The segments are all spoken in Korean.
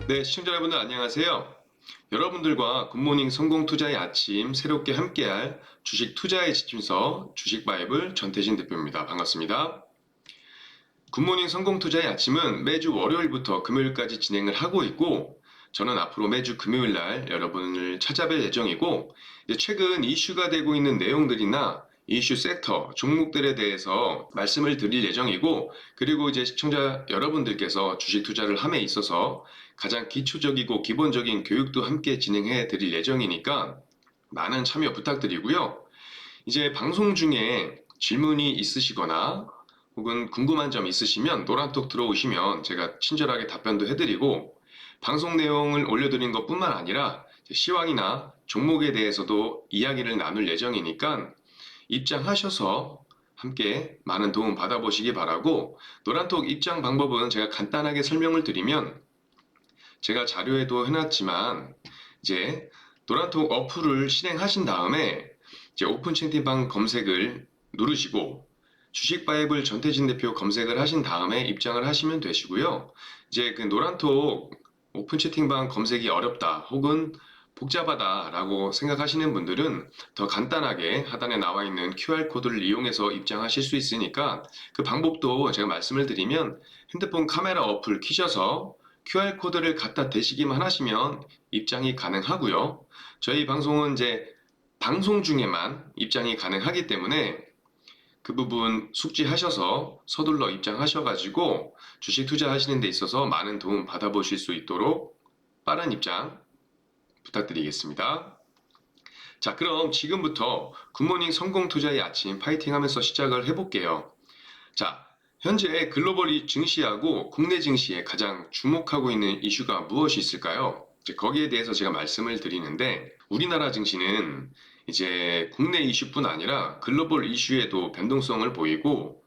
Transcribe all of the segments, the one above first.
네, 시청자 여러분들 안녕하세요. 여러분들과 굿모닝 성공투자의 아침 새롭게 함께할 주식 투자의 지침서 주식 바이블 전태진 대표입니다. 반갑습니다. 굿모닝 성공투자의 아침은 매주 월요일부터 금요일까지 진행을 하고 있고 저는 앞으로 매주 금요일 날 여러분을 찾아뵐 예정이고 최근 이슈가 되고 있는 내용들이나 이슈 섹터, 종목들에 대해서 말씀을 드릴 예정이고 그리고 시청자 여러분들께서 주식 투자를 함에 있어서 가장 기초적이고 기본적인 교육도 함께 진행해 드릴 예정이니까 많은 참여 부탁드리고요. 방송 중에 질문이 있으시거나 혹은 궁금한 점 있으시면 노란톡 들어오시면 제가 친절하게 답변도 해드리고 방송 내용을 올려드린 것뿐만 아니라 시황이나 종목에 대해서도 이야기를 나눌 예정이니까 입장하셔서 함께 많은 도움 받아보시기 바라고 노란톡 입장 방법은 제가 간단하게 설명을 드리면 제가 자료에도 해놨지만 노란톡 어플을 실행하신 다음에 오픈 채팅방 검색을 누르시고 주식 바이블 전태진 대표 검색을 하신 다음에 입장을 하시면 되시고요. 그 노란톡 오픈 채팅방 검색이 어렵다 혹은 복잡하다 라고 생각하시는 분들은 더 간단하게 하단에 나와 있는 QR코드를 이용해서 입장하실 수 있으니까 그 방법도 제가 말씀을 드리면 핸드폰 카메라 어플 키셔서 QR코드를 갖다 대시기만 하시면 입장이 가능하고요. 저희 방송은 방송 중에만 입장이 가능하기 때문에 그 부분 숙지하셔서 서둘러 입장하셔가지고 주식 투자하시는 데 있어서 많은 도움 받아보실 수 있도록 빠른 입장 부탁드리겠습니다. 자, 그럼 지금부터 굿모닝 성공 투자의 아침 파이팅 하면서 시작을 해볼게요. 자, 현재 글로벌 증시하고 국내 증시에 가장 주목하고 있는 이슈가 무엇이 있을까요? 거기에 대해서 제가 말씀을 드리는데 우리나라 증시는 국내 이슈뿐 아니라 글로벌 이슈에도 변동성을 보이고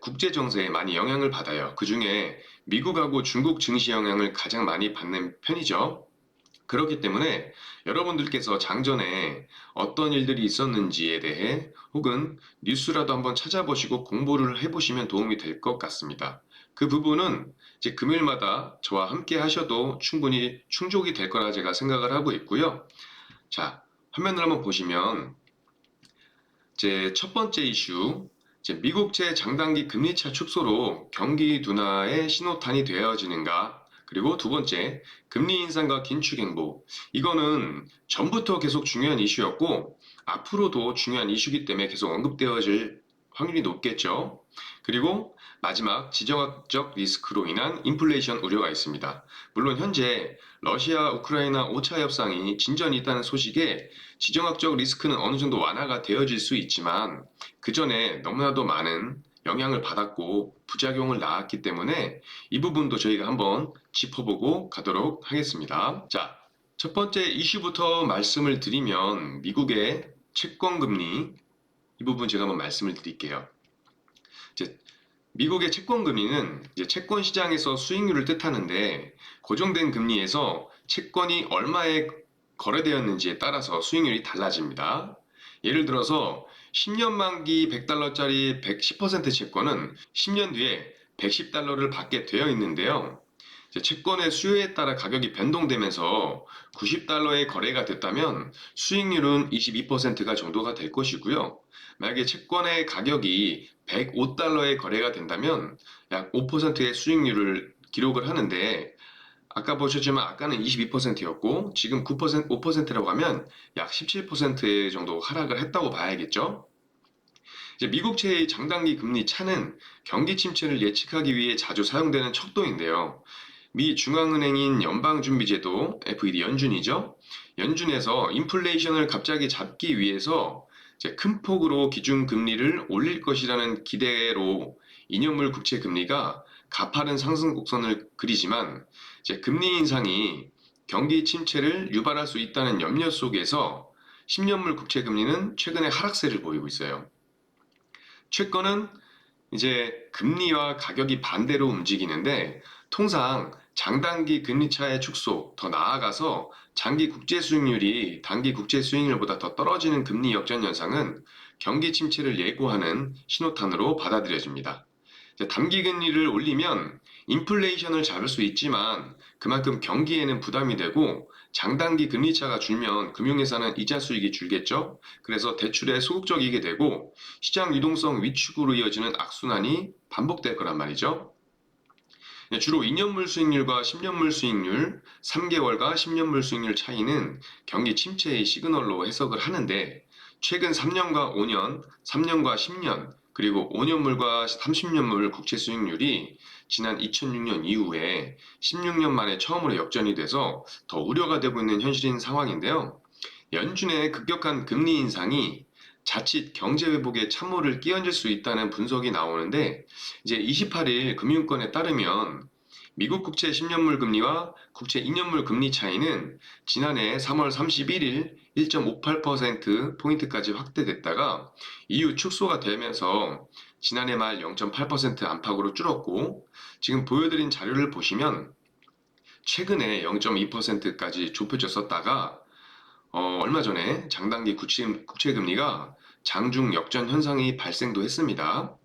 국제 정세에 많이 영향을 받아요. 그중에 미국하고 중국 증시 영향을 가장 많이 받는 편이죠. 그렇기 때문에 여러분들께서 장전에 어떤 일들이 있었는지에 대해 혹은 뉴스라도 한번 찾아보시고 공부를 해보시면 도움이 될 것 같습니다. 그 부분은 금요일마다 저와 함께 하셔도 충분히 충족이 될 거라 제가 생각을 하고 있고요. 자, 화면을 한번 보시면 첫 번째 이슈, 미국채 장단기 금리차 축소로 경기 둔화의 신호탄이 되어지는가? 그리고 두 번째, 금리 인상과 긴축 행보. 이거는 전부터 계속 중요한 이슈였고 앞으로도 중요한 이슈이기 때문에 계속 언급되어질 확률이 높겠죠. 그리고 마지막 지정학적 리스크로 인한 인플레이션 우려가 있습니다. 물론 현재 러시아 우크라이나 5차 협상이 진전이 있다는 소식에 지정학적 리스크는 어느 정도 완화가 되어질 수 있지만 그 전에 너무나도 많은 영향을 받았고 부작용을 낳았기 때문에 이 부분도 저희가 한번 짚어보고 가도록 하겠습니다. 자, 첫 번째 이슈부터 말씀을 드리면 미국의 채권금리 이 부분 제가 한번 말씀을 드릴게요. 미국의 채권금리는 채권 시장에서 수익률을 뜻하는데 고정된 금리에서 채권이 얼마에 거래되었는지에 따라서 수익률이 달라집니다. 예를 들어서 10년 만기 100달러짜리 110% 채권은 10년 뒤에 110달러를 받게 되어 있는데요. 채권의 수요에 따라 가격이 변동되면서 90달러에 거래가 됐다면 수익률은 22%가 정도가 될 것이고요. 만약에 채권의 가격이 105달러에 거래가 된다면 약 5%의 수익률을 기록을 하는데 아까 보셨지만 아까는 22%였고 지금 9%, 5%라고 하면 약 17% 정도 하락을 했다고 봐야겠죠. 미국채의 장단기 금리 차는 경기 침체를 예측하기 위해 자주 사용되는 척도인데요. 미 중앙은행인 연방준비제도 FED 연준이죠. 연준에서 인플레이션을 갑자기 잡기 위해서 큰 폭으로 기준금리를 올릴 것이라는 기대로 2년물 국채 금리가 가파른 상승 곡선을 그리지만 금리 인상이 경기 침체를 유발할 수 있다는 염려 속에서 10년물 국채 금리는 최근에 하락세를 보이고 있어요. 채권은 금리와 가격이 반대로 움직이는데 통상 장단기 금리 차의 축소, 더 나아가서 장기 국제 수익률이 단기 국제 수익률보다 더 떨어지는 금리 역전 현상은 경기 침체를 예고하는 신호탄으로 받아들여집니다. 단기 금리를 올리면 인플레이션을 잡을 수 있지만 그만큼 경기에는 부담이 되고 장단기 금리차가 줄면 금융회사는 이자 수익이 줄겠죠. 그래서 대출에 소극적이게 되고 시장 유동성 위축으로 이어지는 악순환이 반복될 거란 말이죠. 주로 2년물 수익률과 10년물 수익률, 3개월과 10년물 수익률 차이는 경기 침체의 시그널로 해석을 하는데 최근 3년과 5년, 3년과 10년, 그리고 5년물과 30년물 국채 수익률이 지난 2006년 이후에 16년 만에 처음으로 역전이 돼서 더 우려가 되고 있는 현실인 상황인데요. 연준의 급격한 금리 인상이 자칫 경제 회복에 찬물을 끼얹을 수 있다는 분석이 나오는데 이제 28일 금융권에 따르면 미국 국채 10년물 금리와 국채 2년물 금리 차이는 지난해 3월 31일 1.58%포인트까지 확대됐다가 이후 축소가 되면서 지난해 말 0.8% 안팎으로 줄었고 지금 보여드린 자료를 보시면 최근에 0.2%까지 좁혀졌었다가 얼마 전에 장단기 국채 금리가 장중 역전 현상이 발생도 했습니다.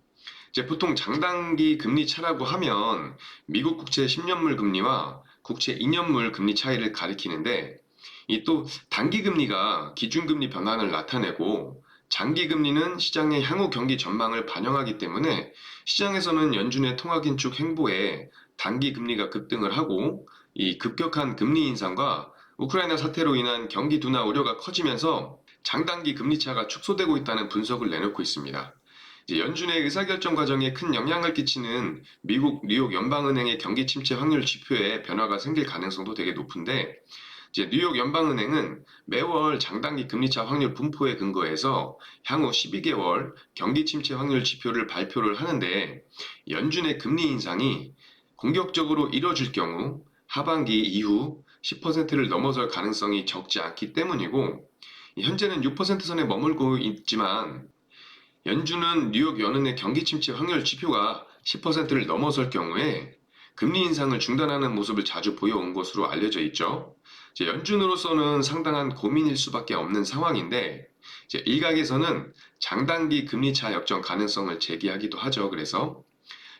이제 보통 장단기 금리 차라고 하면 미국 국채 10년물 금리와 국채 2년물 금리 차이를 가리키는데 이 또 단기 금리가 기준금리 변화를 나타내고 장기 금리는 시장의 향후 경기 전망을 반영하기 때문에 시장에서는 연준의 통화 긴축 행보에 단기 금리가 급등을 하고 이 급격한 금리 인상과 우크라이나 사태로 인한 경기 둔화 우려가 커지면서 장단기 금리 차가 축소되고 있다는 분석을 내놓고 있습니다. 이제 연준의 의사결정 과정에 큰 영향을 끼치는 미국 뉴욕 연방은행의 경기 침체 확률 지표에 변화가 생길 가능성도 되게 높은데 이제 뉴욕 연방은행은 매월 장단기 금리차 확률 분포에 근거해서 향후 12개월 경기 침체 확률 지표를 발표를 하는데 연준의 금리 인상이 공격적으로 이뤄질 경우 하반기 이후 10%를 넘어설 가능성이 적지 않기 때문이고 현재는 6% 선에 머물고 있지만 연준은 뉴욕 연은의 경기 침체 확률 지표가 10%를 넘어설 경우에 금리 인상을 중단하는 모습을 자주 보여온 것으로 알려져 있죠. 이제 연준으로서는 상당한 고민일 수밖에 없는 상황인데 이제 일각에서는 장단기 금리차 역전 가능성을 제기하기도 하죠. 그래서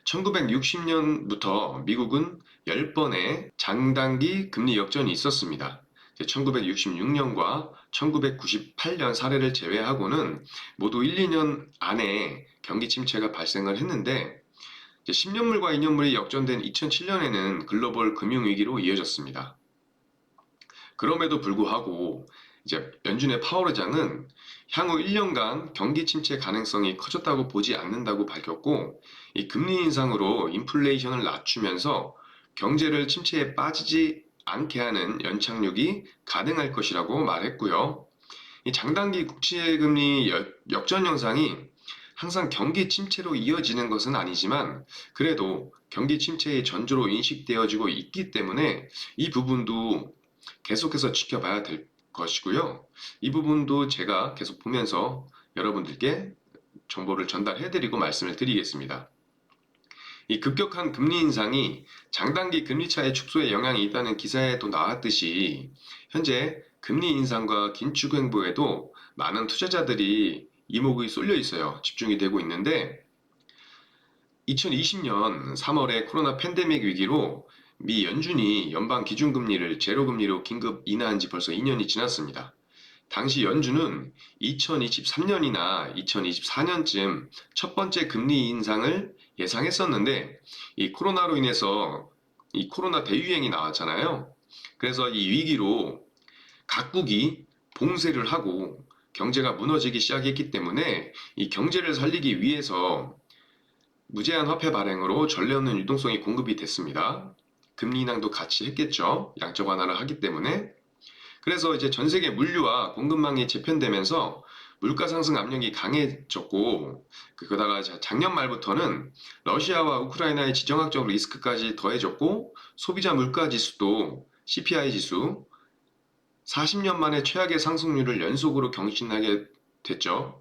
1960년부터 미국은 10번의 장단기 금리 역전이 있었습니다. 1966년과 1998년 사례를 제외하고는 모두 1, 2년 안에 경기 침체가 발생을 했는데 10년물과 2년물이 역전된 2007년에는 글로벌 금융위기로 이어졌습니다. 그럼에도 불구하고 이제 연준의 파월 의장은 향후 1년간 경기 침체 가능성이 커졌다고 보지 않는다고 밝혔고 이 금리 인상으로 인플레이션을 낮추면서 경제를 침체에 빠지지 않게 하는 연착륙이 가능할 것이라고 말했고요. 이 장단기 국채금리 역전 현상이 항상 경기 침체로 이어지는 것은 아니지만 그래도 경기 침체의 전조로 인식되어지고 있기 때문에 이 부분도 계속해서 지켜봐야 될 것이고요. 이 부분도 제가 계속 보면서 여러분들께 정보를 전달해드리고 말씀을 드리겠습니다. 이 급격한 금리 인상이 장단기 금리차의 축소에 영향이 있다는 기사에도 나왔듯이 현재 금리 인상과 긴축 행보에도 많은 투자자들이 이목이 쏠려 있어요. 집중이 되고 있는데 2020년 3월에 코로나 팬데믹 위기로 미 연준이 연방 기준금리를 제로금리로 긴급 인하한 지 벌써 2년이 지났습니다. 당시 연준은 2023년이나 2024년쯤 첫 번째 금리 인상을 예상했었는데 이 코로나로 인해서 이 코로나 대유행이 나왔잖아요. 그래서 이 위기로 각국이 봉쇄를 하고 경제가 무너지기 시작했기 때문에 이 경제를 살리기 위해서 무제한 화폐 발행으로 전례 없는 유동성이 공급이 됐습니다. 금리 인상도 같이 했겠죠. 양적 완화를 하기 때문에. 그래서 이제 전 세계 물류와 공급망이 재편되면서 물가 상승 압력이 강해졌고 그러다가 작년 말부터는 러시아와 우크라이나의 지정학적 리스크까지 더해졌고 소비자 물가 지수도 CPI 지수 40년 만에 최악의 상승률을 연속으로 경신하게 됐죠.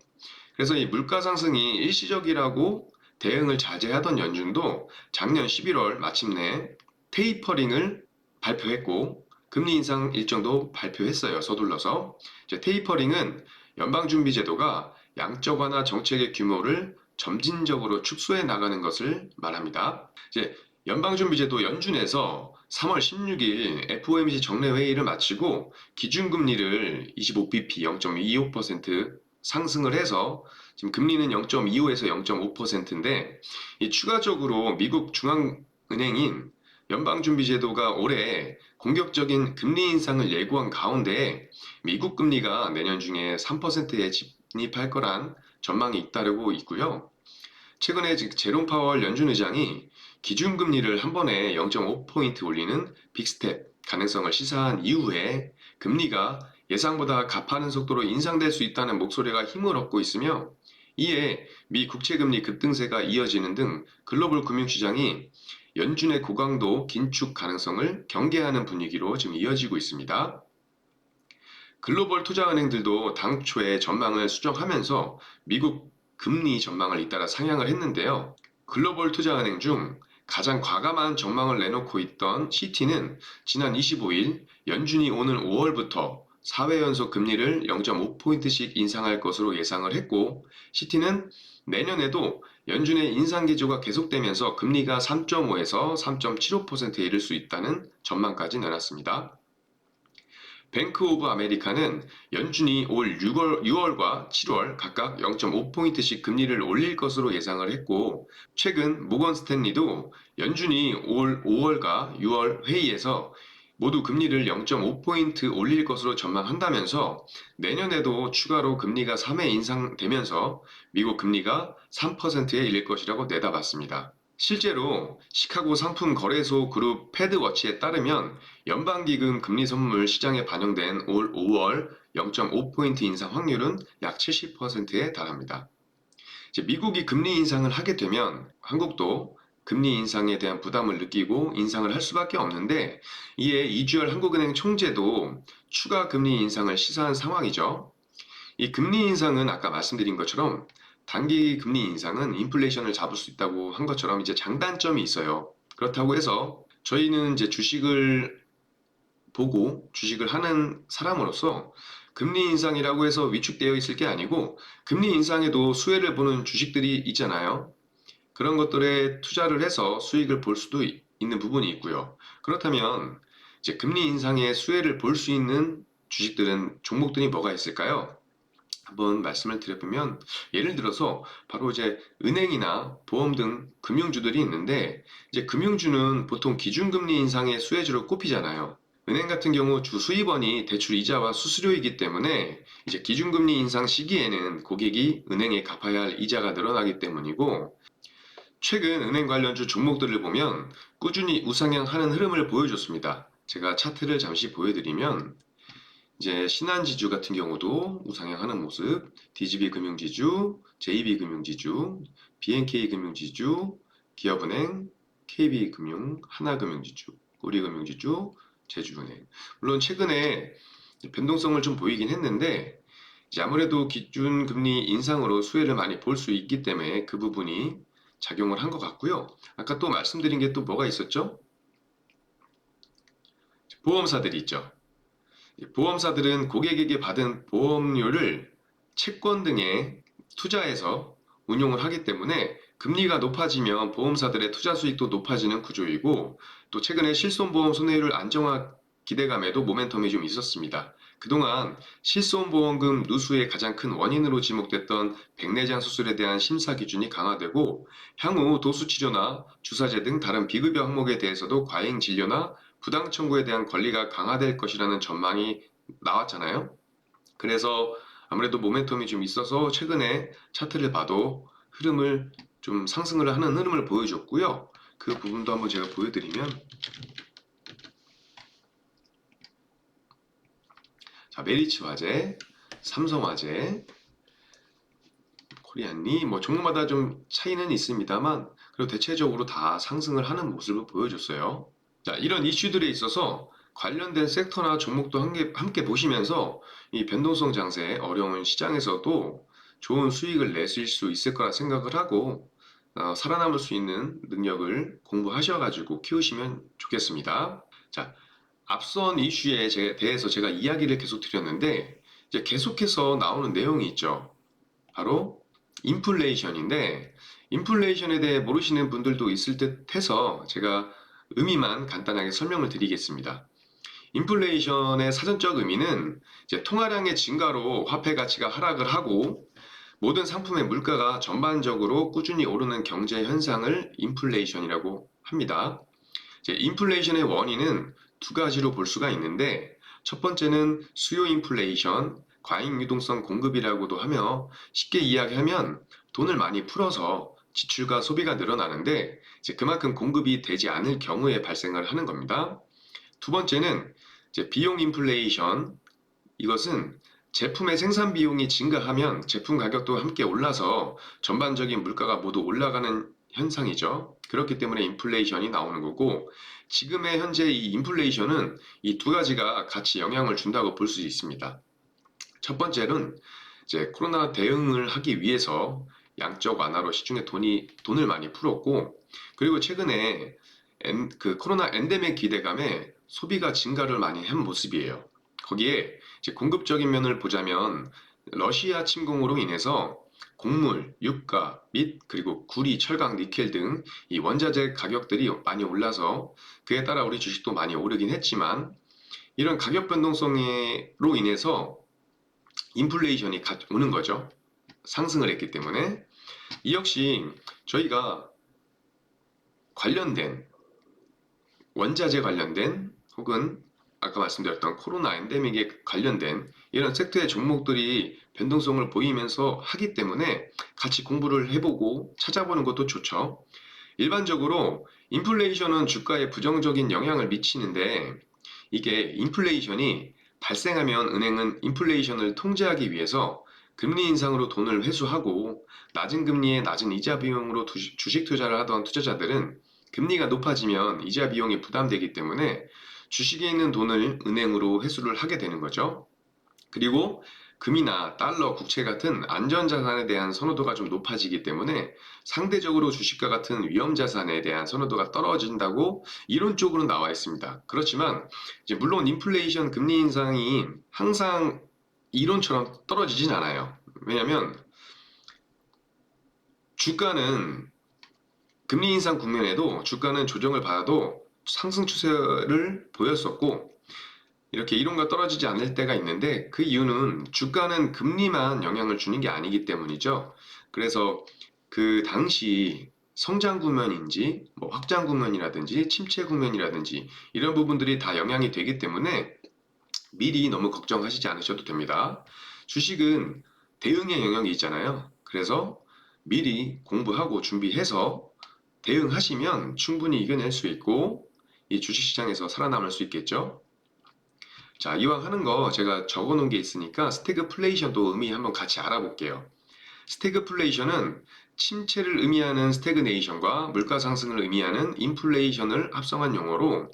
그래서 이 물가 상승이 일시적이라고 대응을 자제하던 연준도 작년 11월 마침내 테이퍼링을 발표했고 금리 인상 일정도 발표했어요. 서둘러서. 이제 테이퍼링은 연방준비제도가 양적 완화 정책의 규모를 점진적으로 축소해 나가는 것을 말합니다. 이제 연방준비제도 연준에서 3월 16일 FOMC 정례회의를 마치고 기준금리를 25bp 0.25% 상승을 해서 지금 금리는 0.25에서 0.5%인데 추가적으로 미국 중앙은행인 연방준비제도가 올해 공격적인 금리 인상을 예고한 가운데 미국 금리가 내년 중에 3%에 진입할 거란 전망이 잇따르고 있고요. 최근에 제롬 파월 연준 의장이 기준금리를 한 번에 0.5포인트 올리는 빅스텝 가능성을 시사한 이후에 금리가 예상보다 가파른 속도로 인상될 수 있다는 목소리가 힘을 얻고 있으며 이에 미 국채금리 급등세가 이어지는 등 글로벌 금융시장이 연준의 고강도 긴축 가능성을 경계하는 분위기로 지금 이어지고 있습니다. 글로벌 투자은행들도 당초에 전망을 수정하면서 미국 금리 전망을 잇따라 상향을 했는데요. 글로벌 투자은행 중 가장 과감한 전망을 내놓고 있던 시티는 지난 25일 연준이 오늘 5월부터 4회 연속 금리를 0.5포인트씩 인상할 것으로 예상을 했고 시티는 내년에도 연준의 인상 기조가 계속되면서 금리가 3.5에서 3.75%에 이를 수 있다는 전망까지 내놨습니다. 뱅크 오브 아메리카는 연준이 올 6월과 7월 각각 0.5포인트씩 금리를 올릴 것으로 예상을 했고 최근 모건 스탠리도 연준이 올 5월과 6월 회의에서 모두 금리를 0.5포인트 올릴 것으로 전망한다면서 내년에도 추가로 금리가 3회 인상되면서 미국 금리가 3%에 이를 것이라고 내다봤습니다. 실제로 시카고 상품 거래소 그룹 패드워치에 따르면 연방기금 금리 선물 시장에 반영된 올 5월 0.5포인트 인상 확률은 약 70%에 달합니다. 이제 미국이 금리 인상을 하게 되면 한국도 금리 인상에 대한 부담을 느끼고 인상을 할 수밖에 없는데 이에 이주열 한국은행 총재도 추가 금리 인상을 시사한 상황이죠. 이 금리 인상은 아까 말씀드린 것처럼 단기 금리 인상은 인플레이션을 잡을 수 있다고 한 것처럼 이제 장단점이 있어요. 그렇다고 해서 저희는 이제 주식을 보고 주식을 하는 사람으로서 금리 인상이라고 해서 위축되어 있을 게 아니고 금리 인상에도 수혜를 보는 주식들이 있잖아요. 그런 것들에 투자를 해서 수익을 볼 수도 있는 부분이 있고요. 그렇다면 이제 금리 인상의 수혜를 볼 수 있는 주식들은 종목들이 뭐가 있을까요? 한번 말씀을 드려보면 예를 들어서 바로 이제 은행이나 보험 등 금융주들이 있는데 이제 금융주는 보통 기준금리 인상의 수혜주로 꼽히잖아요. 은행 같은 경우 주 수입원이 대출 이자와 수수료이기 때문에 이제 기준금리 인상 시기에는 고객이 은행에 갚아야 할 이자가 늘어나기 때문이고 최근 은행 관련주 종목들을 보면 꾸준히 우상향하는 흐름을 보여줬습니다. 제가 차트를 잠시 보여드리면 이제 신한지주 같은 경우도 우상향하는 모습, DGB 금융지주, JB 금융지주, BNK 금융지주, 기업은행, KB금융, 하나금융지주, 우리금융지주, 제주은행. 물론 최근에 변동성을 좀 보이긴 했는데 이제 아무래도 기준금리 인상으로 수혜를 많이 볼 수 있기 때문에 그 부분이 작용을 한 것 같고요. 아까 또 말씀드린 게 또 뭐가 있었죠? 보험사들이 있죠. 보험사들은 고객에게 받은 보험료를 채권 등에 투자해서 운용을 하기 때문에 금리가 높아지면 보험사들의 투자 수익도 높아지는 구조이고 또 최근에 실손보험 손해율 안정화 기대감에도 모멘텀이 좀 있었습니다. 그동안 실손보험금 누수의 가장 큰 원인으로 지목됐던 백내장 수술에 대한 심사 기준이 강화되고 향후 도수치료나 주사제 등 다른 비급여 항목에 대해서도 과잉 진료나 부당 청구에 대한 권리가 강화될 것이라는 전망이 나왔잖아요. 그래서 아무래도 모멘텀이 좀 있어서 최근에 차트를 봐도 흐름을 좀 상승을 하는 흐름을 보여줬고요. 그 부분도 한번 제가 보여드리면 자, 메리츠화재, 삼성화재, 코리안리 뭐 종목마다 좀 차이는 있습니다만 그리고 대체적으로 다 상승을 하는 모습을 보여줬어요. 자, 이런 이슈들에 있어서 관련된 섹터나 종목도 함께 보시면서 이 변동성 장세 어려운 시장에서도 좋은 수익을 내실 수 있을 거라 생각을 하고 살아남을 수 있는 능력을 공부하셔가지고 키우시면 좋겠습니다. 자, 앞선 이슈에 대해서 제가 이야기를 계속 드렸는데 이제 계속해서 나오는 내용이 있죠. 바로 인플레이션인데 인플레이션에 대해 모르시는 분들도 있을 듯 해서 제가 의미만 간단하게 설명을 드리겠습니다. 인플레이션의 사전적 의미는 이제 통화량의 증가로 화폐 가치가 하락을 하고 모든 상품의 물가가 전반적으로 꾸준히 오르는 경제 현상을 인플레이션이라고 합니다. 이제 인플레이션의 원인은 두 가지로 볼 수가 있는데 첫 번째는 수요 인플레이션, 과잉 유동성 공급이라고도 하며 쉽게 이야기하면 돈을 많이 풀어서 지출과 소비가 늘어나는데 이제 그만큼 공급이 되지 않을 경우에 발생을 하는 겁니다. 두 번째는 이제 비용 인플레이션, 이것은 제품의 생산 비용이 증가하면 제품 가격도 함께 올라서 전반적인 물가가 모두 올라가는 현상이죠. 그렇기 때문에 인플레이션이 나오는 거고 지금의 현재 이 인플레이션은 이 두 가지가 같이 영향을 준다고 볼 수 있습니다. 첫 번째는 이제 코로나 대응을 하기 위해서 양적 완화로 시중에 돈을 많이 풀었고 그리고 최근에 그 코로나 엔데믹 기대감에 소비가 증가를 많이 한 모습이에요. 거기에 이제 공급적인 면을 보자면 러시아 침공으로 인해서 곡물, 유가, 및 그리고 구리, 철강, 니켈 등 이 원자재 가격들이 많이 올라서 그에 따라 우리 주식도 많이 오르긴 했지만 이런 가격 변동성으로 인해서 인플레이션이 오는 거죠. 상승을 했기 때문에 이 역시 저희가 관련된 원자재 관련된 혹은 아까 말씀드렸던 코로나 엔데믹에 관련된 이런 섹터의 종목들이 변동성을 보이면서 하기 때문에 같이 공부를 해보고 찾아보는 것도 좋죠. 일반적으로 인플레이션은 주가에 부정적인 영향을 미치는데 이게 인플레이션이 발생하면 은행은 인플레이션을 통제하기 위해서 금리 인상으로 돈을 회수하고 낮은 금리에 낮은 이자 비용으로 주식 투자를 하던 투자자들은 금리가 높아지면 이자 비용이 부담되기 때문에 주식에 있는 돈을 은행으로 회수를 하게 되는 거죠. 그리고 금이나 달러, 국채 같은 안전자산에 대한 선호도가 좀 높아지기 때문에 상대적으로 주식과 같은 위험자산에 대한 선호도가 떨어진다고 이론적으로 나와 있습니다. 그렇지만 이제 물론 인플레이션 금리 인상이 항상 이론처럼 떨어지진 않아요. 왜냐하면 주가는 금리 인상 국면에도 주가는 조정을 받아도 상승 추세를 보였었고 이렇게 이론과 떨어지지 않을 때가 있는데 그 이유는 주가는 금리만 영향을 주는 게 아니기 때문이죠. 그래서 그 당시 성장 국면인지 뭐 확장 국면이라든지 침체 국면이라든지 이런 부분들이 다 영향이 되기 때문에 미리 너무 걱정하시지 않으셔도 됩니다. 주식은 대응의 영역이 있잖아요. 그래서 미리 공부하고 준비해서 대응하시면 충분히 이겨낼 수 있고 이 주식시장에서 살아남을 수 있겠죠. 자, 이왕 하는 거 제가 적어 놓은 게 있으니까 스태그플레이션도 의미 한번 같이 알아볼게요. 스태그플레이션은 침체를 의미하는 스태그네이션과 물가 상승을 의미하는 인플레이션을 합성한 용어로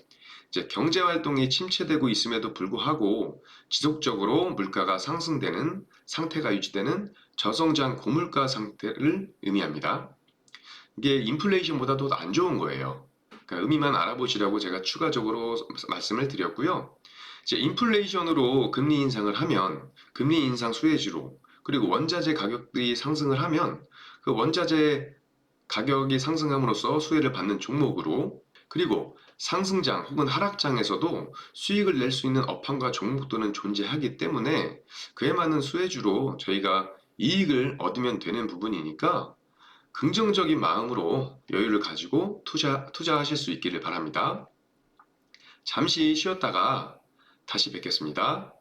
이제 경제 활동이 침체되고 있음에도 불구하고 지속적으로 물가가 상승되는 상태가 유지되는 저성장 고물가 상태를 의미합니다. 이게 인플레이션보다도 안 좋은 거예요. 그러니까 의미만 알아보시라고 제가 추가적으로 말씀을 드렸고요. 이제 인플레이션으로 금리 인상을 하면 금리 인상 수혜주로 그리고 원자재 가격들이 상승을 하면 그 원자재 가격이 상승함으로써 수혜를 받는 종목으로 그리고 상승장 혹은 하락장에서도 수익을 낼 수 있는 업황과 종목들은 존재하기 때문에 그에 맞는 수혜주로 저희가 이익을 얻으면 되는 부분이니까 긍정적인 마음으로 여유를 가지고 투자하실 수 있기를 바랍니다. 잠시 쉬었다가 다시 뵙겠습니다.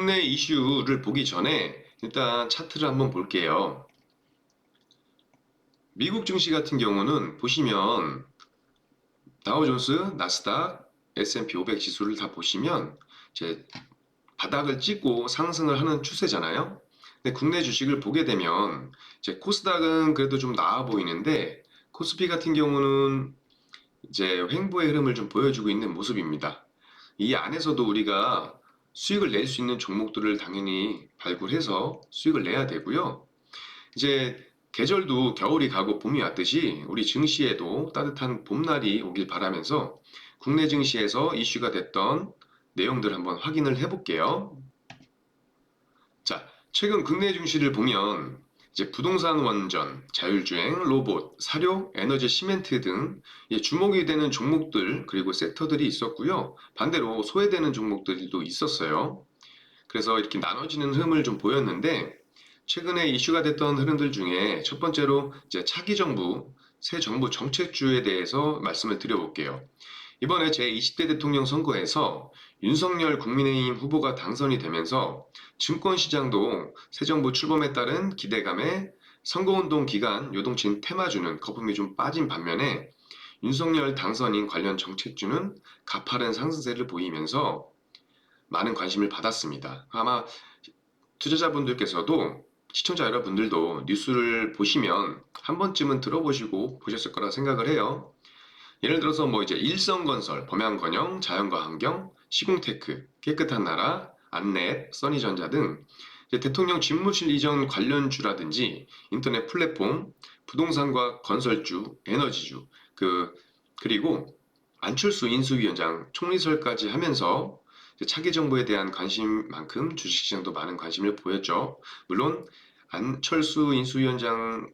국내 이슈를 보기 전에 일단 차트를 한번 볼게요. 미국 증시 같은 경우는 보시면 다우존스, 나스닥, S&P 500 지수를 다 보시면 이제 바닥을 찍고 상승을 하는 추세잖아요. 근데 국내 주식을 보게 되면 이제 코스닥은 그래도 좀 나아 보이는데 코스피 같은 경우는 이제 횡보의 흐름을 좀 보여주고 있는 모습입니다. 이 안에서도 우리가 수익을 낼 수 있는 종목들을 당연히 발굴해서 수익을 내야 되고요. 이제 계절도 겨울이 가고 봄이 왔듯이 우리 증시에도 따뜻한 봄날이 오길 바라면서 국내 증시에서 이슈가 됐던 내용들 한번 확인을 해볼게요. 자, 최근 국내 증시를 보면 이제 부동산 원전, 자율주행, 로봇, 사료, 에너지, 시멘트 등 주목이 되는 종목들 그리고 섹터들이 있었고요. 반대로 소외되는 종목들도 있었어요. 그래서 이렇게 나눠지는 흐름을 좀 보였는데 최근에 이슈가 됐던 흐름들 중에 첫 번째로 이제 차기 정부, 새 정부 정책주에 대해서 말씀을 드려볼게요. 이번에 제20대 대통령 선거에서 윤석열 국민의힘 후보가 당선이 되면서 증권시장도 새 정부 출범에 따른 기대감에 선거운동 기간 요동친 테마주는 거품이 좀 빠진 반면에 윤석열 당선인 관련 정책주는 가파른 상승세를 보이면서 많은 관심을 받았습니다. 아마 투자자분들께서도 시청자 여러분들도 뉴스를 보시면 한 번쯤은 들어보시고 보셨을 거라 생각을 해요. 예를 들어서 뭐 이제 일성건설, 범양건영, 자연과 환경, 시공테크, 깨끗한 나라, 안넷, 써니전자 등 대통령 집무실 이전 관련주라든지 인터넷 플랫폼, 부동산과 건설주, 에너지주, 그리고 안철수 인수위원장 총리설까지 하면서 차기 정부에 대한 관심만큼 주식시장도 많은 관심을 보였죠. 물론 안철수 인수위원장은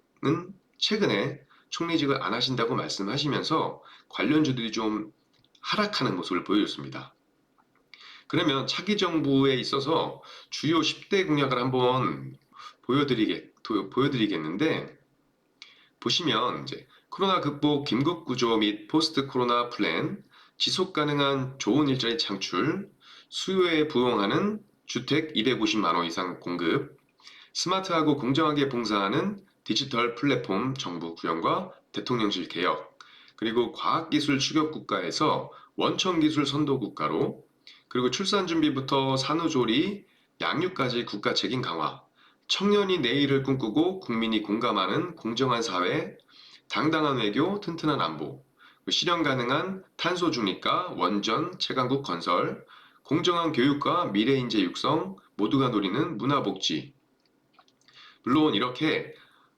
최근에 총리직을 안 하신다고 말씀하시면서 관련주들이 좀 하락하는 모습을 보여줬습니다. 그러면 차기 정부에 있어서 주요 10대 공약을 한번 보여드리겠는데 보시면 이제 코로나 극복 긴급 구조 및 포스트 코로나 플랜, 지속 가능한 좋은 일자리 창출, 수요에 부응하는 주택 250만 호 이상 공급, 스마트하고 공정하게 봉사하는 디지털 플랫폼 정부 구현과 대통령실 개혁, 그리고 과학기술 추격 국가에서 원천기술 선도 국가로, 그리고 출산 준비부터 산후조리, 양육까지 국가 책임 강화, 청년이 내일을 꿈꾸고 국민이 공감하는 공정한 사회, 당당한 외교, 튼튼한 안보, 실현 가능한 탄소 중립과 원전, 최강국 건설, 공정한 교육과 미래 인재 육성, 모두가 누리는 문화복지. 물론 이렇게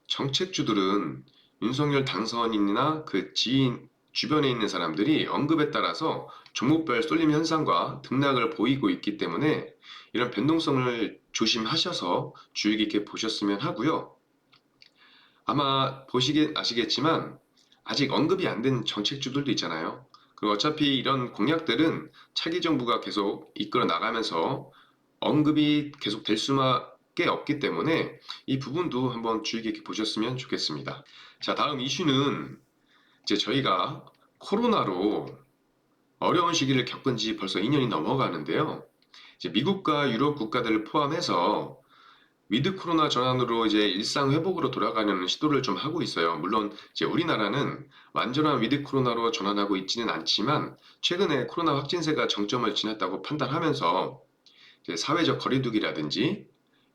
정책주들은 윤석열 당선인이나 그 지인 주변에 있는 사람들이 언급에 따라서 종목별 쏠림 현상과 등락을 보이고 있기 때문에 이런 변동성을 조심하셔서 주의 깊게 보셨으면 하고요. 아마 보시긴 아시겠지만 아직 언급이 안 된 정책주들도 있잖아요. 그리고 어차피 이런 공약들은 차기 정부가 계속 이끌어 나가면서 언급이 계속 될 수밖에 없기 때문에 이 부분도 한번 주의 깊게 보셨으면 좋겠습니다. 자, 다음 이슈는 이제 저희가 코로나로 어려운 시기를 겪은 지 벌써 2년이 넘어가는데요. 이제 미국과 유럽 국가들을 포함해서 위드 코로나 전환으로 이제 일상 회복으로 돌아가려는 시도를 좀 하고 있어요. 물론 이제 우리나라는 완전한 위드 코로나로 전환하고 있지는 않지만 최근에 코로나 확진세가 정점을 지났다고 판단하면서 이제 사회적 거리두기라든지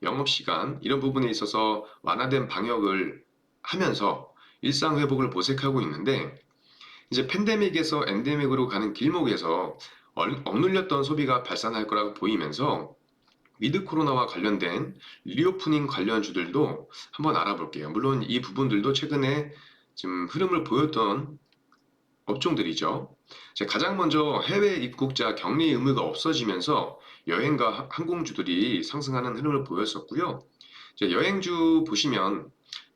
영업시간 이런 부분에 있어서 완화된 방역을 하면서 일상 회복을 모색하고 있는데 이제 팬데믹에서 엔데믹으로 가는 길목에서 억눌렸던 소비가 발산할 거라고 보이면서 위드 코로나와 관련된 리오프닝 관련주들도 한번 알아볼게요. 물론 이 부분들도 최근에 지금 흐름을 보였던 업종들이죠. 가장 먼저 해외 입국자 격리 의무가 없어지면서 여행과 항공주들이 상승하는 흐름을 보였었고요. 여행주 보시면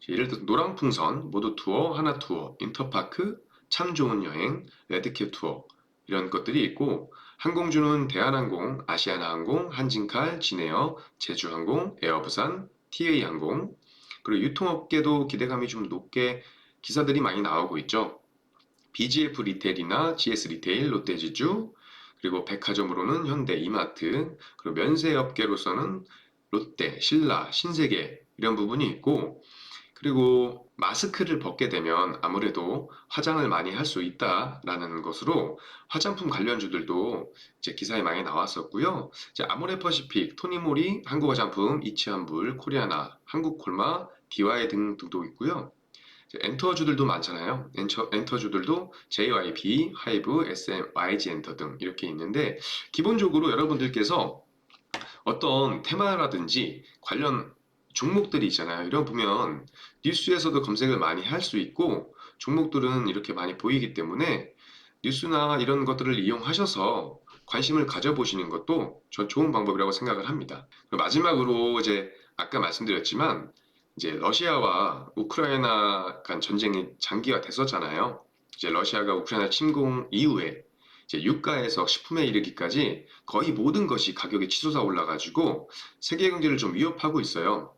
예를 들어 노랑풍선, 모두투어, 하나투어, 인터파크, 참 좋은 여행, 레드캡 투어 이런 것들이 있고 항공주는 대한항공, 아시아나항공, 한진칼, 진에어, 제주항공, 에어부산, TA항공 그리고 유통업계도 기대감이 좀 높게 기사들이 많이 나오고 있죠. BGF 리테일이나 GS 리테일, 롯데지주, 그리고 백화점으로는 현대, 이마트, 그리고 면세업계로서는 롯데, 신라, 신세계 이런 부분이 있고, 그리고 마스크를 벗게 되면 아무래도 화장을 많이 할 수 있다라는 것으로 화장품 관련주들도 이제 기사에 많이 나왔었고요. 이제 아모레퍼시픽, 토니모리, 한국화장품, 이치환불, 코리아나, 한국콜마, 디와이 등도 있고요. 이제 엔터주들도 많잖아요. 엔터주들도 JYP, 하이브, SM, YG엔터 등 이렇게 있는데 기본적으로 여러분들께서 어떤 테마라든지 관련 종목들이 있잖아요. 이런 보면 뉴스에서도 검색을 많이 할 수 있고 종목들은 이렇게 많이 보이기 때문에 뉴스나 이런 것들을 이용하셔서 관심을 가져보시는 것도 저 좋은 방법이라고 생각을 합니다. 그리고 마지막으로 이제 아까 말씀드렸지만 이제 러시아와 우크라이나 간 전쟁이 장기화됐었잖아요. 이제 러시아가 우크라이나 침공 이후에 이제 유가에서 식품에 이르기까지 거의 모든 것이 가격이 치솟아 올라가지고 세계 경제를 좀 위협하고 있어요.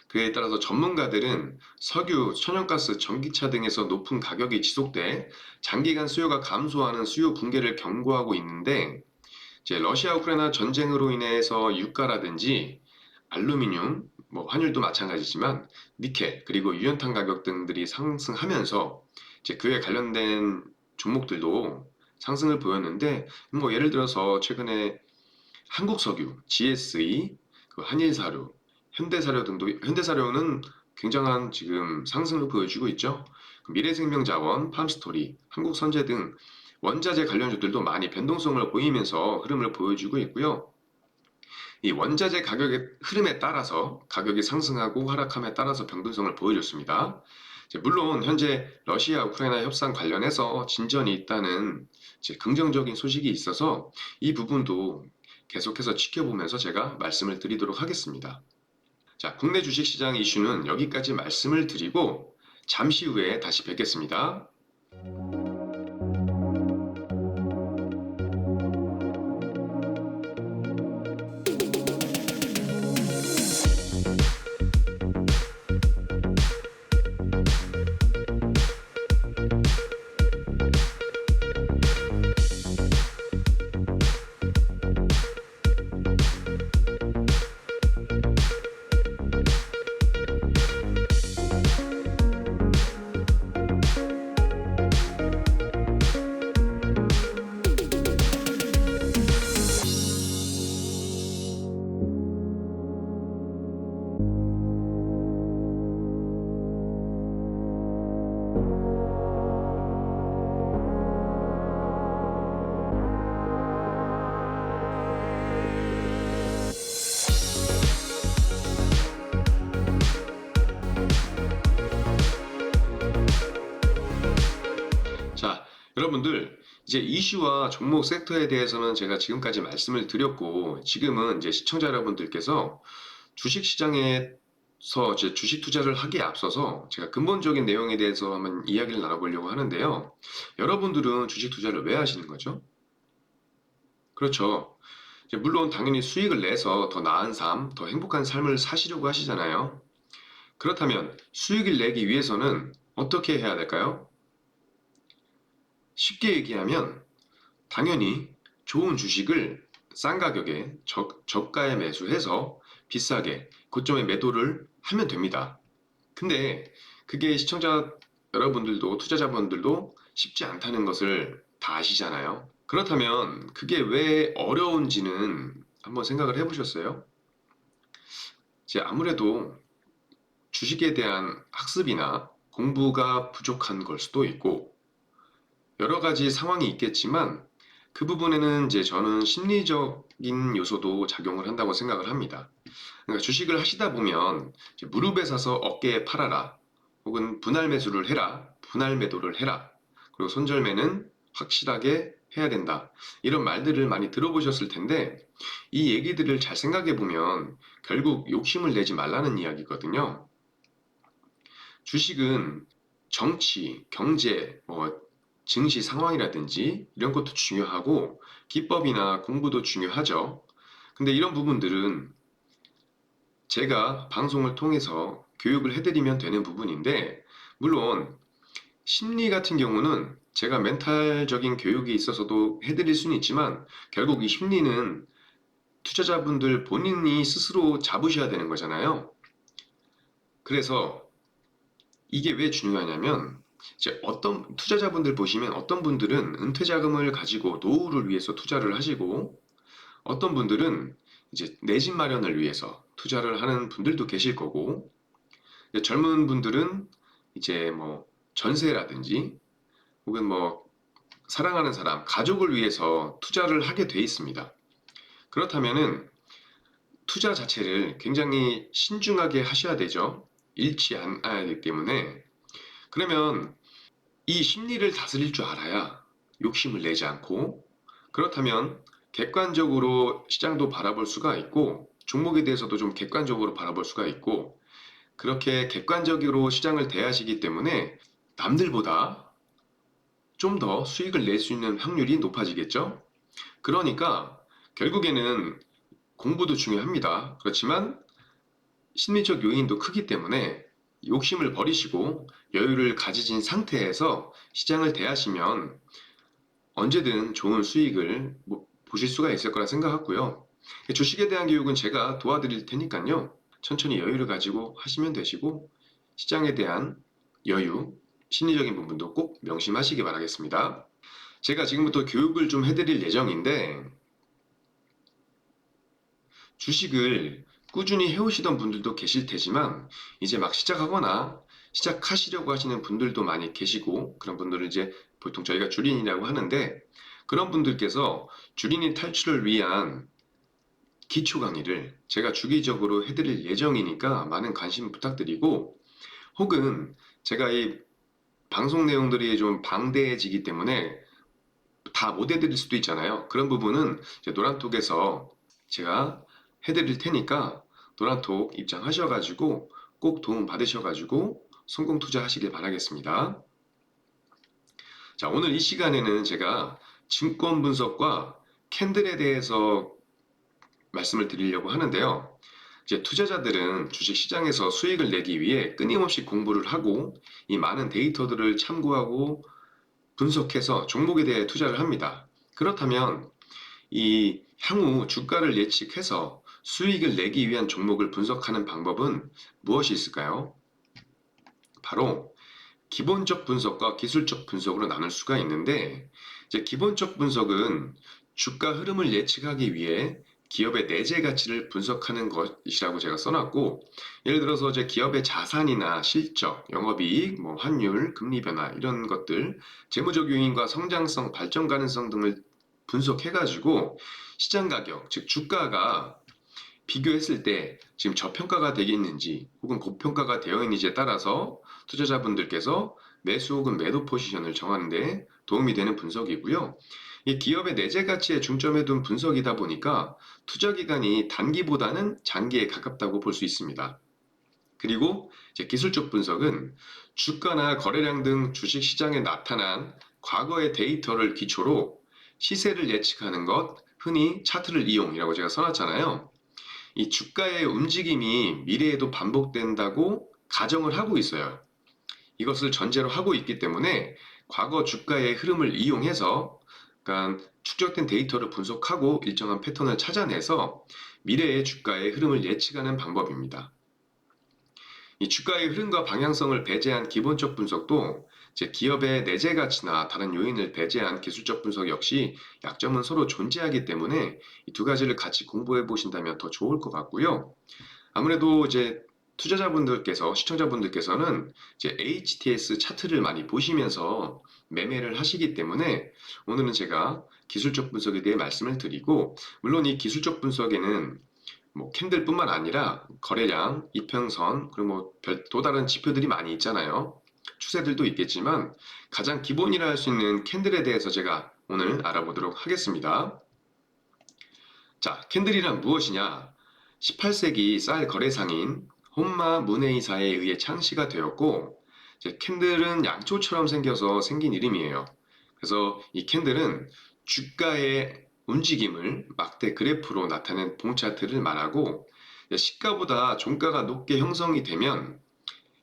그에 따라서 전문가들은 석유, 천연가스, 전기차 등에서 높은 가격이 지속돼 장기간 수요가 감소하는 수요 붕괴를 경고하고 있는데 이제 러시아 우크라이나 전쟁으로 인해서 유가라든지 알루미늄, 뭐 환율도 마찬가지지만 니켈 그리고 유연탄 가격 등들이 상승하면서 이제 그에 관련된 종목들도 상승을 보였는데 뭐 예를 들어서 최근에 한국석유, GSE, 그 한일사료, 현대사료 등도 현대사료는 굉장한 지금 상승을 보여주고 있죠. 미래생명자원, 팜스토리, 한국선제 등 원자재 관련주들도 많이 변동성을 보이면서 흐름을 보여주고 있고요. 이 원자재 가격의 흐름에 따라서 가격이 상승하고 하락함에 따라서 변동성을 보여줬습니다. 물론 현재 러시아 우크라이나 협상 관련해서 진전이 있다는 긍정적인 소식이 있어서 이 부분도 계속해서 지켜보면서 제가 말씀을 드리도록 하겠습니다. 자, 국내 주식시장 이슈는 여기까지 말씀을 드리고 잠시 후에 다시 뵙겠습니다. 자, 여러분들 이제 이슈와 종목 섹터에 대해서는 제가 지금까지 말씀을 드렸고 지금은 이제 시청자 여러분들께서 주식시장에서 이제 주식 투자를 하기에 앞서서 제가 근본적인 내용에 대해서 한번 이야기를 나눠보려고 하는데요. 여러분들은 주식 투자를 왜 하시는 거죠? 그렇죠. 이제 물론 당연히 수익을 내서 더 나은 삶, 더 행복한 삶을 사시려고 하시잖아요. 그렇다면 수익을 내기 위해서는 어떻게 해야 될까요? 쉽게 얘기하면 당연히 좋은 주식을 싼 가격에 저가에 매수해서 비싸게 고점에 매도를 하면 됩니다. 근데 그게 시청자 여러분들도 투자자분들도 쉽지 않다는 것을 다 아시잖아요. 그렇다면 그게 왜 어려운지는 한번 생각을 해보셨어요? 이제 아무래도 주식에 대한 학습이나 공부가 부족한 걸 수도 있고 여러 가지 상황이 있겠지만 그 부분에는 이제 저는 심리적인 요소도 작용을 한다고 생각을 합니다. 그러니까 주식을 하시다 보면 이제 무릎에 사서 어깨에 팔아라 혹은 분할 매수를 해라 분할 매도를 해라 그리고 손절매는 확실하게 해야 된다 이런 말들을 많이 들어보셨을 텐데 이 얘기들을 잘 생각해 보면 결국 욕심을 내지 말라는 이야기거든요. 주식은 정치, 경제, 증시 상황이라든지 이런 것도 중요하고 기법이나 공부도 중요하죠. 근데 이런 부분들은 제가 방송을 통해서 교육을 해드리면 되는 부분인데 물론 심리 같은 경우는 제가 멘탈적인 교육이 있어서도 해드릴 수는 있지만 결국 이 심리는 투자자분들 본인이 스스로 잡으셔야 되는 거잖아요. 그래서 이게 왜 중요하냐면 이제 어떤 투자자분들 보시면 어떤 분들은 은퇴 자금을 가지고 노후를 위해서 투자를 하시고 어떤 분들은 이제 내 집 마련을 위해서 투자를 하는 분들도 계실 거고 젊은 분들은 이제 뭐 전세라든지 혹은 뭐 사랑하는 사람, 가족을 위해서 투자를 하게 돼 있습니다. 그렇다면은 투자 자체를 굉장히 신중하게 하셔야 되죠. 잃지 않아야 되기 때문에. 그러면 이 심리를 다스릴 줄 알아야 욕심을 내지 않고 그렇다면 객관적으로 시장도 바라볼 수가 있고 종목에 대해서도 좀 객관적으로 바라볼 수가 있고 그렇게 객관적으로 시장을 대하시기 때문에 남들보다 좀 더 수익을 낼 수 있는 확률이 높아지겠죠? 그러니까 결국에는 공부도 중요합니다. 그렇지만 심리적 요인도 크기 때문에 욕심을 버리시고 여유를 가지신 상태에서 시장을 대하시면 언제든 좋은 수익을 보실 수가 있을 거라 생각하고요. 주식에 대한 교육은 제가 도와드릴 테니까요. 천천히 여유를 가지고 하시면 되시고 시장에 대한 여유, 심리적인 부분도 꼭 명심하시기 바라겠습니다. 제가 지금부터 교육을 좀 해드릴 예정인데 주식을 꾸준히 해오시던 분들도 계실 테지만 이제 막 시작하거나 시작하시려고 하시는 분들도 많이 계시고 그런 분들은 이제 보통 저희가 주린이라고 하는데 그런 분들께서 주린이 탈출을 위한 기초 강의를 제가 주기적으로 해드릴 예정이니까 많은 관심 부탁드리고 혹은 제가 이 방송 내용들이 좀 방대해지기 때문에 다 못 해드릴 수도 있잖아요. 그런 부분은 이제 노란톡에서 제가 해드릴 테니까 노란톡 입장하셔가지고 꼭 도움 받으셔가지고 성공 투자하시길 바라겠습니다. 자, 오늘 이 시간에는 제가 증권 분석과 캔들에 대해서 말씀을 드리려고 하는데요. 이제 투자자들은 주식시장에서 수익을 내기 위해 끊임없이 공부를 하고 이 많은 데이터들을 참고하고 분석해서 종목에 대해 투자를 합니다. 그렇다면 이 향후 주가를 예측해서 수익을 내기 위한 종목을 분석하는 방법은 무엇이 있을까요? 바로 기본적 분석과 기술적 분석으로 나눌 수가 있는데 이제 기본적 분석은 주가 흐름을 예측하기 위해 기업의 내재 가치를 분석하는 것이라고 제가 써놨고 예를 들어서 이제 기업의 자산이나 실적, 영업이익, 뭐 환율, 금리 변화 이런 것들, 재무적 요인과 성장성, 발전 가능성 등을 분석해가지고 시장 가격, 즉 주가가 비교했을 때 지금 저평가가 되어 있는지 혹은 고평가가 되어 있는지에 따라서 투자자분들께서 매수 혹은 매도 포지션을 정하는 데 도움이 되는 분석이고요. 이 기업의 내재 가치에 중점에 둔 분석이다 보니까 투자 기간이 단기보다는 장기에 가깝다고 볼 수 있습니다. 그리고 이제 기술적 분석은 주가나 거래량 등 주식 시장에 나타난 과거의 데이터를 기초로 시세를 예측하는 것, 흔히 차트를 이용이라고 제가 써놨잖아요. 이 주가의 움직임이 미래에도 반복된다고 가정을 하고 있어요. 이것을 전제로 하고 있기 때문에 과거 주가의 흐름을 이용해서 그러니까 축적된 데이터를 분석하고 일정한 패턴을 찾아내서 미래의 주가의 흐름을 예측하는 방법입니다. 이 주가의 흐름과 방향성을 배제한 기본적 분석도 이제 기업의 내재 가치나 다른 요인을 배제한 기술적 분석 역시 약점은 서로 존재하기 때문에 이 두 가지를 같이 공부해 보신다면 더 좋을 것 같고요. 아무래도 이제 투자자분들께서 시청자분들께서는 이제 HTS 차트를 많이 보시면서 매매를 하시기 때문에 오늘은 제가 기술적 분석에 대해 말씀을 드리고 물론 이 기술적 분석에는 뭐 캔들뿐만 아니라 거래량, 이평선, 그리고 뭐 또 다른 지표들이 많이 있잖아요. 추세들도 있겠지만 가장 기본이라 할 수 있는 캔들에 대해서 제가 오늘 알아보도록 하겠습니다. 자, 캔들이란 무엇이냐? 18세기 쌀 거래상인 혼마 문헤이사에 의해 창시가 되었고 캔들은 양초처럼 생겨서 생긴 이름이에요. 그래서 이 캔들은 주가의 움직임을 막대 그래프로 나타낸 봉 차트를 말하고 시가보다 종가가 높게 형성이 되면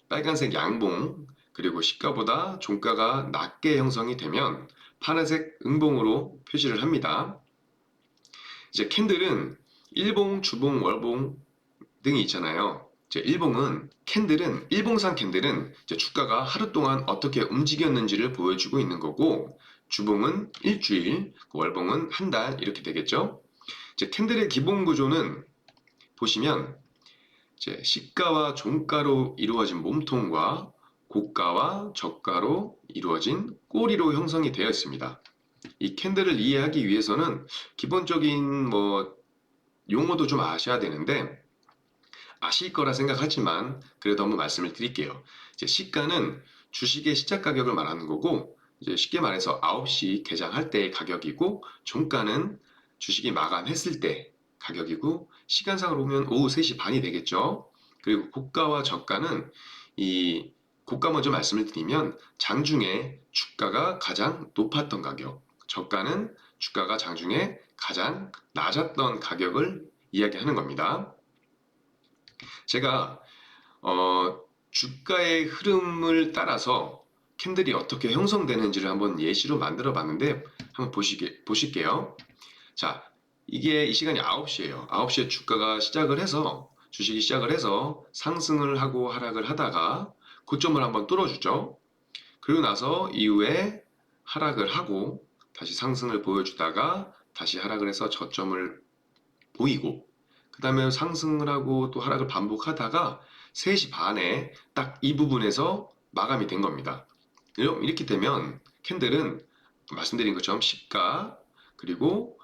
빨간색 양봉, 그리고 시가보다 종가가 낮게 형성이 되면 파란색 응봉으로 표시를 합니다. 이제 캔들은 일봉, 주봉, 월봉 등이 있잖아요. 이제 일봉상 캔들은 이제 주가가 하루 동안 어떻게 움직였는지를 보여주고 있는 거고, 주봉은 일주일, 월봉은 한 달 이렇게 되겠죠. 이제 캔들의 기본 구조는 보시면 이제 시가와 종가로 이루어진 몸통과 고가와 저가로 이루어진 꼬리로 형성이 되어 있습니다. 이 캔들을 이해하기 위해서는 기본적인 용어도 좀 아셔야 되는데, 아실 거라 생각하지만 그래도 한번 말씀을 드릴게요. 이제 시가는 주식의 시작 가격을 말하는 거고, 이제 쉽게 말해서 9시 개장할 때의 가격이고, 종가는 주식이 마감했을 때 가격이고, 시간상으로 보면 오후 3시 반이 되겠죠. 그리고 고가와 저가는, 이 고가 먼저 말씀을 드리면 장중에 주가가 가장 높았던 가격, 저가는 주가가 장중에 가장 낮았던 가격을 이야기하는 겁니다. 제가 주가의 흐름을 따라서 캔들이 어떻게 형성되는지를 한번 예시로 만들어 봤는데, 한번 보실게요. 자, 이게 이 시간이 9시예요. 9시에 주식이 시작을 해서 상승을 하고 하락을 하다가 고점을 한번 뚫어주죠. 그리고 나서 이후에 하락을 하고 다시 상승을 보여주다가 다시 하락을 해서 저점을 보이고, 그 다음에 상승을 하고 또 하락을 반복하다가 3시 반에 딱 이 부분에서 마감이 된 겁니다. 이렇게 되면 캔들은 말씀드린 것처럼 시가, 그리고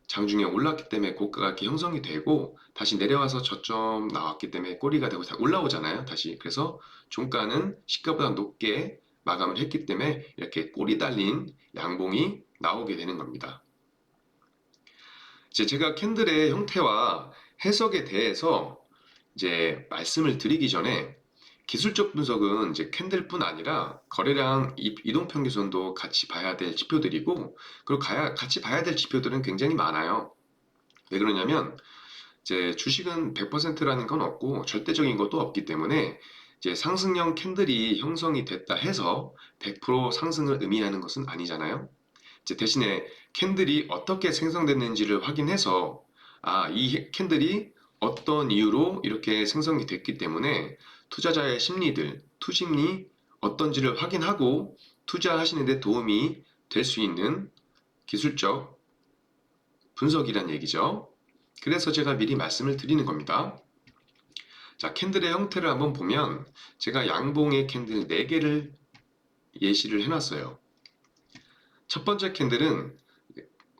장중에 올랐기 때문에 고가가 이렇게 형성이 되고, 다시 내려와서 저점 나왔기 때문에 꼬리가 되고 다 올라오잖아요, 다시. 그래서 종가는 시가보다 높게 마감을 했기 때문에 이렇게 꼬리 달린 양봉이 나오게 되는 겁니다. 이제 제가 캔들의 형태와 해석에 대해서 이제 말씀을 드리기 전에, 기술적 분석은 이제 캔들뿐 아니라 거래량, 이동평균선도 같이 봐야 될 지표들이고, 그리고 같이 봐야 될 지표들은 굉장히 많아요. 왜 그러냐면 이제 주식은 100%라는 건 없고 절대적인 것도 없기 때문에, 이제 상승형 캔들이 형성이 됐다 해서 100% 상승을 의미하는 것은 아니잖아요. 이제 대신에 캔들이 어떻게 생성됐는지를 확인해서, 이 캔들이 어떤 이유로 이렇게 생성이 됐기 때문에 투자자의 심리들, 투심리 어떤지를 확인하고 투자하시는 데 도움이 될 수 있는 기술적 분석이란 얘기죠. 그래서 제가 미리 말씀을 드리는 겁니다. 자, 캔들의 형태를 한번 보면 제가 양봉의 캔들 4개를 예시를 해놨어요. 첫 번째 캔들은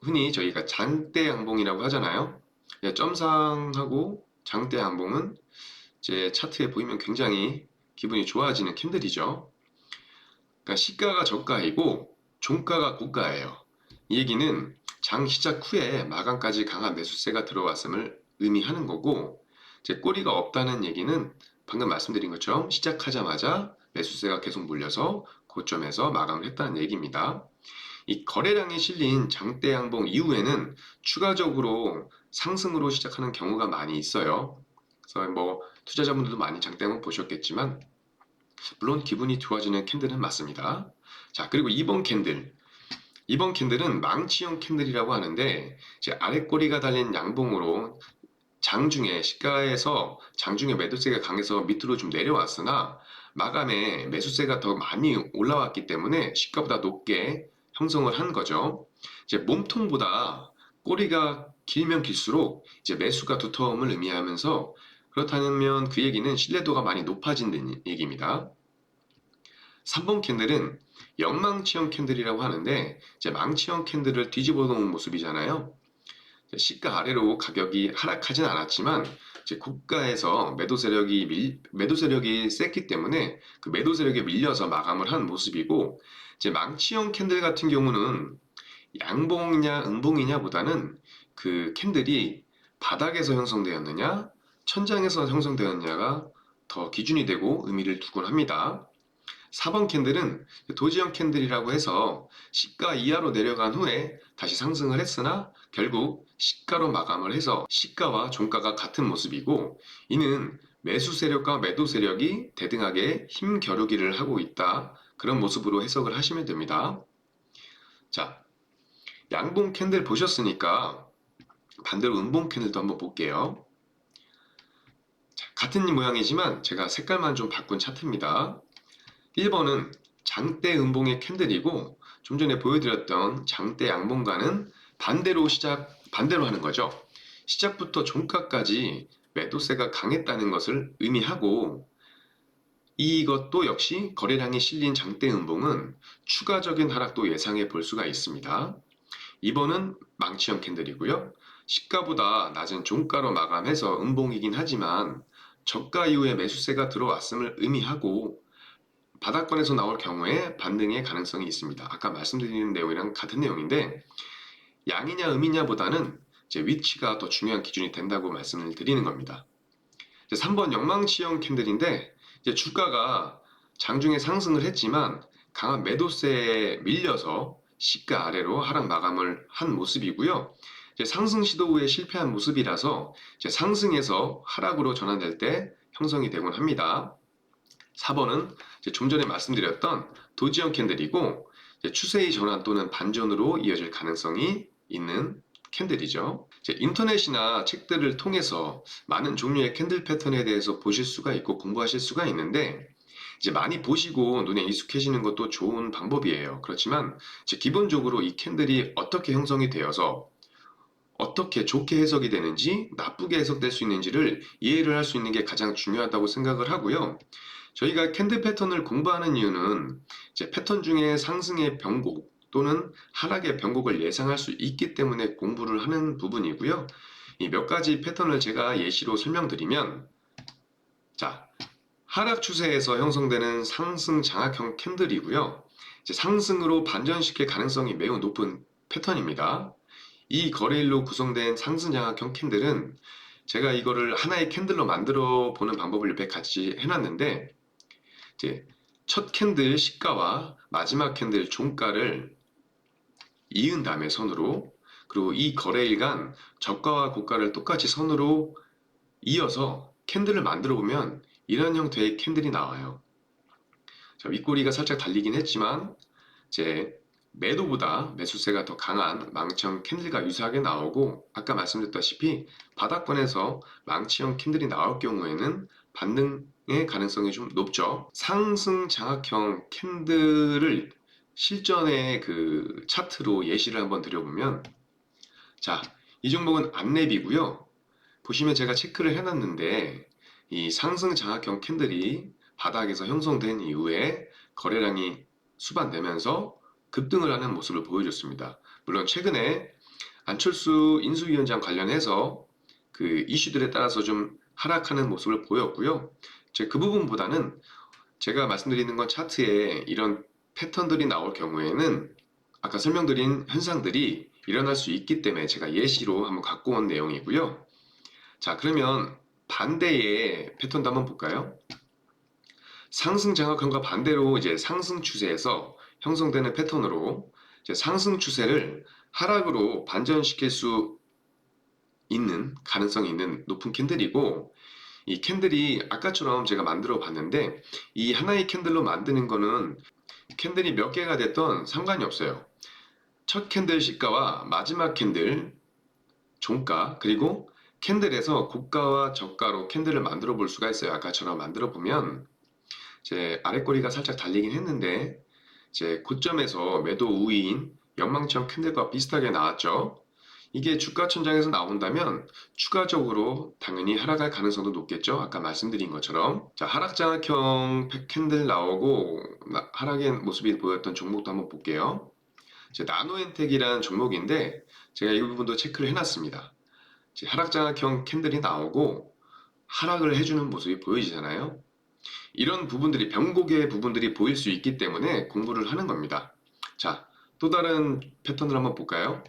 흔히 저희가 장대 양봉이라고 하잖아요. 점상하고 장대 양봉은 제 차트에 보이면 굉장히 기분이 좋아지는 캔들이죠. 그러니까 시가가 저가이고 종가가 고가예요. 이 얘기는 장 시작 후에 마감까지 강한 매수세가 들어왔음을 의미하는 거고, 제 꼬리가 없다는 얘기는 방금 말씀드린 것처럼 시작하자마자 매수세가 계속 몰려서 고점에서 마감을 했다는 얘기입니다. 이 거래량이 실린 장대 양봉 이후에는 추가적으로 상승으로 시작하는 경우가 많이 있어요. 그래서 투자자분들도 많이 장대 양봉 보셨겠지만, 물론 기분이 좋아지는 캔들은 맞습니다. 자, 그리고 2번 캔들. 2번 캔들은 망치형 캔들이라고 하는데, 이제 아래 꼬리가 달린 양봉으로 장중에 시가에서 장중에 매도세가 강해서 밑으로 좀 내려왔으나 마감에 매수세가 더 많이 올라왔기 때문에 시가보다 높게 형성을 한 거죠. 이제 몸통보다 꼬리가 길면 길수록 이제 매수가 두터움을 의미하면서, 그렇다면 그 얘기는 신뢰도가 많이 높아진다는 얘기입니다. 3번 캔들은 역망치형 캔들이라고 하는데, 이제 망치형 캔들을 뒤집어 놓은 모습이잖아요. 시가 아래로 가격이 하락하진 않았지만 이제 고가에서 매도 세력이 셌기 때문에 그 매도 세력에 밀려서 마감을 한 모습이고, 이제 망치형 캔들 같은 경우는 양봉이냐 음봉이냐 보다는 그 캔들이 바닥에서 형성되었느냐 천장에서 형성되었느냐가 더 기준이 되고 의미를 두곤 합니다. 4번 캔들은 도지형 캔들이라고 해서 시가 이하로 내려간 후에 다시 상승을 했으나 결국 시가로 마감을 해서 시가와 종가가 같은 모습이고, 이는 매수 세력과 매도 세력이 대등하게 힘 겨루기를 하고 있다. 그런 모습으로 해석을 하시면 됩니다. 자, 양봉 캔들 보셨으니까 반대로 음봉 캔들도 한번 볼게요. 자, 같은 모양이지만 제가 색깔만 좀 바꾼 차트입니다. 1번은 장대 음봉의 캔들이고 좀 전에 보여드렸던 장대 양봉과는 반대로 하는 거죠. 시작부터 종가까지 매도세가 강했다는 것을 의미하고 이것도 역시 거래량이 실린 장대 음봉은 추가적인 하락도 예상해 볼 수가 있습니다. 2번은 망치형 캔들이고요. 시가보다 낮은 종가로 마감해서 음봉이긴 하지만 저가 이후에 매수세가 들어왔음을 의미하고 바닥권에서 나올 경우에 반등의 가능성이 있습니다. 아까 말씀드린 내용이랑 같은 내용인데 양이냐 음이냐보다는 이제 위치가 더 중요한 기준이 된다고 말씀을 드리는 겁니다. 3번 영망치형 캔들인데 이제 주가가 장중에 상승을 했지만 강한 매도세에 밀려서 시가 아래로 하락 마감을 한 모습이고요. 이제 상승 시도 후에 실패한 모습이라서 이제 상승에서 하락으로 전환될 때 형성이 되곤 합니다. 4번은 좀 전에 말씀드렸던 도지형 캔들이고 추세의 전환 또는 반전으로 이어질 가능성이 있는 캔들이죠. 인터넷이나 책들을 통해서 많은 종류의 캔들 패턴에 대해서 보실 수가 있고 공부하실 수가 있는데 이제 많이 보시고 눈에 익숙해지는 것도 좋은 방법이에요. 그렇지만 기본적으로 이 캔들이 어떻게 형성이 되어서 어떻게 좋게 해석이 되는지 나쁘게 해석될 수 있는지를 이해를 할 수 있는 게 가장 중요하다고 생각을 하고요. 저희가 캔들 패턴을 공부하는 이유는 이제 패턴 중에 상승의 변곡 또는 하락의 변곡을 예상할 수 있기 때문에 공부를 하는 부분이고요. 이 몇 가지 패턴을 제가 예시로 설명드리면 자, 하락 추세에서 형성되는 상승 장악형 캔들이고요. 이제 상승으로 반전시킬 가능성이 매우 높은 패턴입니다. 이 거래일로 구성된 상승 장악형 캔들은 제가 이거를 하나의 캔들로 만들어 보는 방법을 옆에 같이 해놨는데 이제 첫 캔들 시가와 마지막 캔들 종가를 이은 다음에 선으로 그리고 이 거래일간 저가와 고가를 똑같이 선으로 이어서 캔들을 만들어 보면 이런 형태의 캔들이 나와요. 자, 윗꼬리가 살짝 달리긴 했지만 제 매도보다 매수세가 더 강한 망치형 캔들과 유사하게 나오고 아까 말씀드렸다시피 바닥권에서 망치형 캔들이 나올 경우에는 반등의 가능성이 좀 높죠. 상승 장악형 캔들을 실전의 그 차트로 예시를 한번 드려보면 자, 이 종목은 안랩이고요. 보시면 제가 체크를 해놨는데 이 상승 장악형 캔들이 바닥에서 형성된 이후에 거래량이 수반되면서 급등을 하는 모습을 보여줬습니다. 물론 최근에 안철수 인수위원장 관련해서 그 이슈들에 따라서 좀 하락하는 모습을 보였고요. 그 부분보다는 제가 말씀드리는 건 차트에 이런 패턴들이 나올 경우에는 아까 설명드린 현상들이 일어날 수 있기 때문에 제가 예시로 한번 갖고 온 내용이고요. 자, 그러면 반대의 패턴도 한번 볼까요? 상승 장악형과 반대로 이제 상승 추세에서 형성되는 패턴으로 이제 상승 추세를 하락으로 반전시킬 수 있는 가능성이 있는 높은 캔들이고 이 캔들이 아까처럼 제가 만들어 봤는데 이 하나의 캔들로 만드는 거는 캔들이 몇 개가 됐던 상관이 없어요. 첫 캔들 시가와 마지막 캔들 종가 그리고 캔들에서 고가와 저가로 캔들을 만들어 볼 수가 있어요. 아까처럼 만들어 보면 제 아랫꼬리가 살짝 달리긴 했는데 제 고점에서 매도 우위인 영망치형 캔들과 비슷하게 나왔죠. 이게 주가 천장에서 나온다면 추가적으로 당연히 하락할 가능성도 높겠죠. 아까 말씀드린 것처럼 자, 하락장악형 캔들 나오고 하락의 모습이 보였던 종목도 한번 볼게요. 나노엔텍이라는 종목인데 제가 이 부분도 체크를 해놨습니다. 하락장악형 캔들이 나오고 하락을 해주는 모습이 보여지잖아요. 이런 부분들이 변곡의 부분들이 보일 수 있기 때문에 공부를 하는 겁니다. 자, 또 다른 패턴을 한번 볼까요?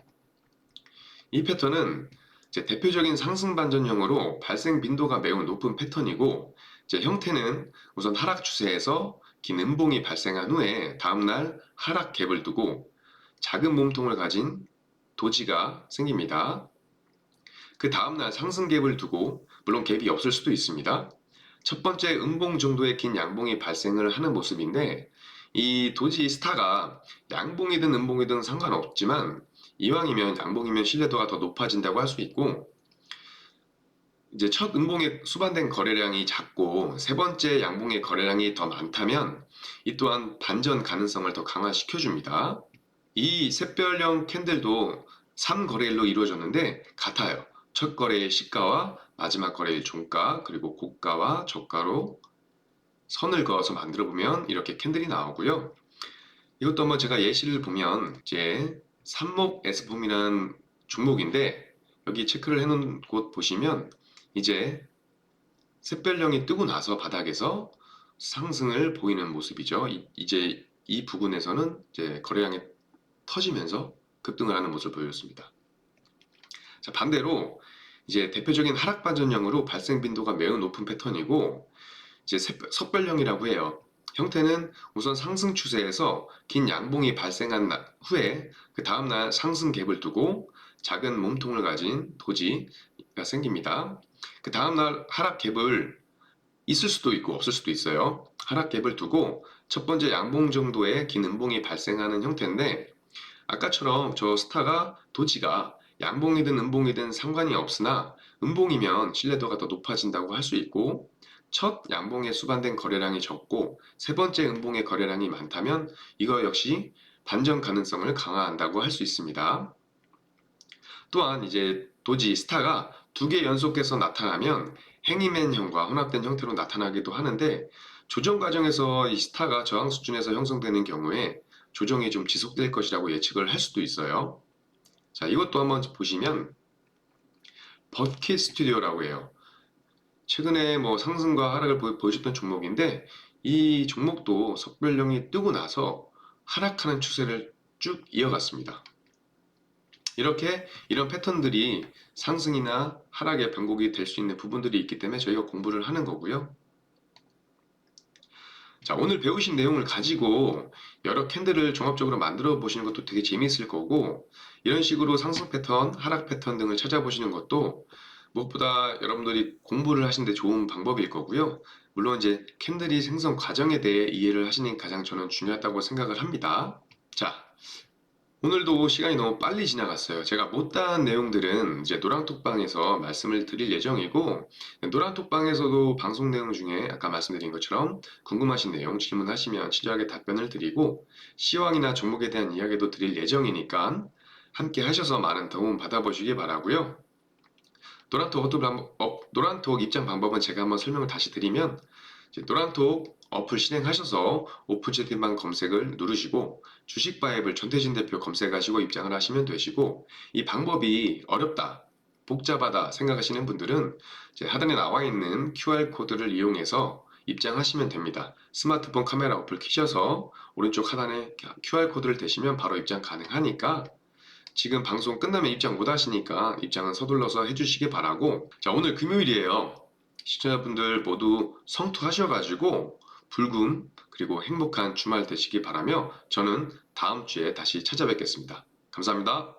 이 패턴은 대표적인 상승 반전형으로 발생 빈도가 매우 높은 패턴이고 형태는 우선 하락 추세에서 긴 음봉이 발생한 후에 다음날 하락 갭을 두고 작은 몸통을 가진 도지가 생깁니다. 그 다음날 상승 갭을 두고 물론 갭이 없을 수도 있습니다. 첫 번째 음봉 정도의 긴 양봉이 발생을 하는 모습인데 이 도지 스타가 양봉이든 음봉이든 상관없지만 이왕이면 양봉이면 신뢰도가 더 높아진다고 할 수 있고 이제 첫 음봉의 수반된 거래량이 작고 세 번째 양봉의 거래량이 더 많다면 이 또한 반전 가능성을 더 강화시켜줍니다. 이 샛별형 캔들도 3거래일로 이루어졌는데 같아요. 첫 거래일 시가와 마지막 거래일 종가 그리고 고가와 저가로 선을 그어서 만들어 보면 이렇게 캔들이 나오고요. 이것도 한번 제가 예시를 보면 이제 삼목 S폼이라는 종목인데 여기 체크를 해놓은 곳 보시면 이제 샛별령이 뜨고 나서 바닥에서 상승을 보이는 모습이죠. 이제 이 부분에서는 이제 거래량이 터지면서 급등을 하는 모습을 보였습니다. 자, 반대로 이제 대표적인 하락 반전형으로 발생 빈도가 매우 높은 패턴이고 이제 섭별형이라고 해요. 형태는 우선 상승 추세에서 긴 양봉이 발생한 후에 그 다음날 상승 갭을 두고 작은 몸통을 가진 도지가 생깁니다. 그 다음날 하락 갭을 있을 수도 있고 없을 수도 있어요. 하락 갭을 두고 첫 번째 양봉 정도의 긴 음봉이 발생하는 형태인데 아까처럼 저 스타가 도지가 양봉이든 음봉이든 상관이 없으나 음봉이면 신뢰도가 더 높아진다고 할 수 있고 첫 양봉에 수반된 거래량이 적고 세 번째 음봉의 거래량이 많다면 이거 역시 반전 가능성을 강화한다고 할 수 있습니다. 또한 이제 도지 스타가 두 개 연속해서 나타나면 행이맨형과 혼합된 형태로 나타나기도 하는데 조정 과정에서 이 스타가 저항 수준에서 형성되는 경우에 조정이 좀 지속될 것이라고 예측을 할 수도 있어요. 자, 이것도 한번 보시면 버킷 스튜디오라고 해요. 최근에 뭐 상승과 하락을 보여줬던 종목인데 이 종목도 석별령이 뜨고 나서 하락하는 추세를 쭉 이어갔습니다. 이렇게 이런 패턴들이 상승이나 하락의 변곡이 될 수 있는 부분들이 있기 때문에 저희가 공부를 하는 거고요. 자, 오늘 배우신 내용을 가지고 여러 캔들을 종합적으로 만들어 보시는 것도 되게 재미있을 거고 이런 식으로 상승 패턴, 하락 패턴 등을 찾아보시는 것도 무엇보다 여러분들이 공부를 하시는데 좋은 방법일 거고요. 물론 이제 캔들이 생성 과정에 대해 이해를 하시는 게 가장 저는 중요하다고 생각을 합니다. 자, 오늘도 시간이 너무 빨리 지나갔어요. 제가 못다한 내용들은 이제 노란톡방에서 말씀을 드릴 예정이고 노란톡방에서도 방송 내용 중에 아까 말씀드린 것처럼 궁금하신 내용 질문하시면 친절하게 답변을 드리고 시황이나 종목에 대한 이야기도 드릴 예정이니까 함께 하셔서 많은 도움 받아보시기 바라고요. 노란톡 입장 방법은 제가 한번 설명을 다시 드리면 노란톡 어플 실행하셔서 오픈 채팅방 검색을 누르시고 주식바이블 전태진 대표 검색하시고 입장을 하시면 되시고 이 방법이 어렵다, 복잡하다 생각하시는 분들은 하단에 나와 있는 QR코드를 이용해서 입장하시면 됩니다. 스마트폰 카메라 어플 켜셔서 오른쪽 하단에 QR코드를 대시면 바로 입장 가능하니까 지금 방송 끝나면 입장 못 하시니까 입장은 서둘러서 해주시기 바라고 자, 오늘 금요일이에요. 시청자분들 모두 성투하셔가지고 불금 그리고 행복한 주말 되시기 바라며 저는 다음 주에 다시 찾아뵙겠습니다. 감사합니다.